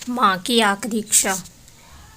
माँ की आखिरी इच्छा।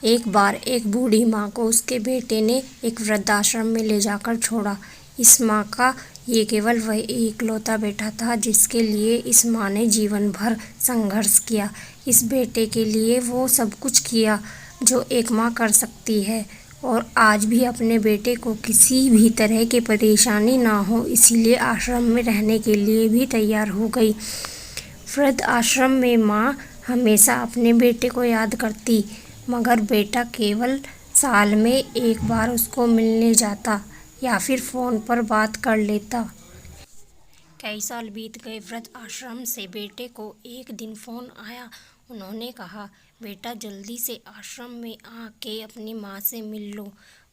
एक बार एक बूढ़ी माँ को उसके बेटे ने एक वृद्धाश्रम में ले जाकर छोड़ा। इस माँ का ये केवल वह इकलौता बेटा था जिसके लिए इस माँ ने जीवन भर संघर्ष किया। इस बेटे के लिए वो सब कुछ किया जो एक माँ कर सकती है, और आज भी अपने बेटे को किसी भी तरह की परेशानी ना हो इसीलिए आश्रम में रहने के लिए भी तैयार हो गई। वृद्ध आश्रम में माँ हमेशा अपने बेटे को याद करती, मगर बेटा केवल साल में एक बार उसको मिलने जाता या फिर फ़ोन पर बात कर लेता। कई साल बीत गए। वृद्ध आश्रम से बेटे को एक दिन फ़ोन आया। उन्होंने कहा, बेटा जल्दी से आश्रम में आके अपनी माँ से मिल लो,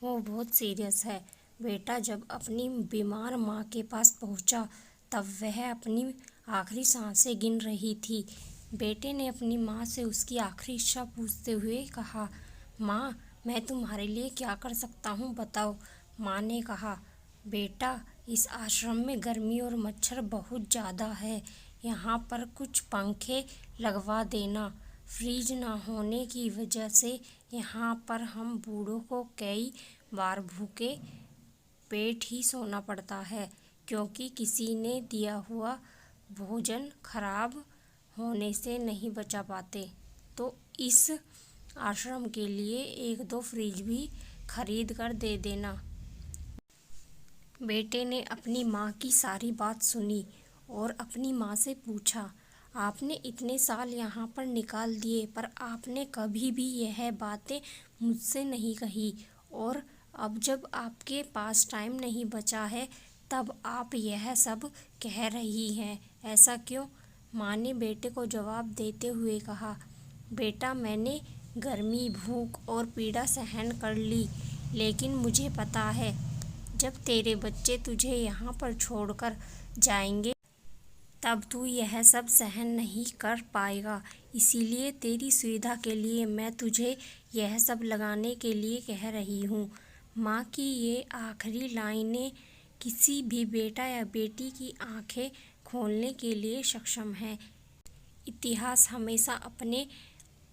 वो बहुत सीरियस है। बेटा जब अपनी बीमार माँ के पास पहुँचा तब वह अपनी आखिरी सांसें गिन रही थी। बेटे ने अपनी माँ से उसकी आखिरी इच्छा पूछते हुए कहा, माँ मैं तुम्हारे लिए क्या कर सकता हूँ बताओ। माँ ने कहा, बेटा इस आश्रम में गर्मी और मच्छर बहुत ज़्यादा है, यहाँ पर कुछ पंखे लगवा देना। फ्रिज ना होने की वजह से यहाँ पर हम बूढ़ों को कई बार भूखे पेट ही सोना पड़ता है, क्योंकि किसी ने दिया हुआ भोजन खराब होने से नहीं बचा पाते। तो इस आश्रम के लिए 1-2 फ्रिज भी खरीद कर दे देना। बेटे ने अपनी माँ की सारी बात सुनी और अपनी माँ से पूछा, आपने इतने साल यहाँ पर निकाल दिए पर आपने कभी भी यह बातें मुझसे नहीं कही, और अब जब आपके पास टाइम नहीं बचा है तब आप यह सब कह रही हैं, ऐसा क्यों? माँ ने बेटे को जवाब देते हुए कहा, बेटा मैंने गर्मी, भूख और पीड़ा सहन कर ली, लेकिन मुझे पता है जब तेरे बच्चे तुझे यहाँ पर छोड़कर जाएंगे तब तू यह सब सहन नहीं कर पाएगा। इसीलिए तेरी सुविधा के लिए मैं तुझे यह सब लगाने के लिए कह रही हूँ। माँ की ये आखिरी लाइनें किसी भी बेटा या बेटी की आंखें खोलने के लिए सक्षम है। इतिहास हमेशा अपने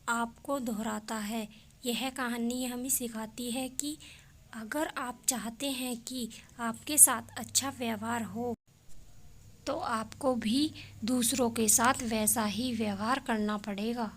आप को दोहराता है। यह कहानी हमें सिखाती है कि अगर आप चाहते हैं कि आपके साथ अच्छा व्यवहार हो तो आपको भी दूसरों के साथ वैसा ही व्यवहार करना पड़ेगा।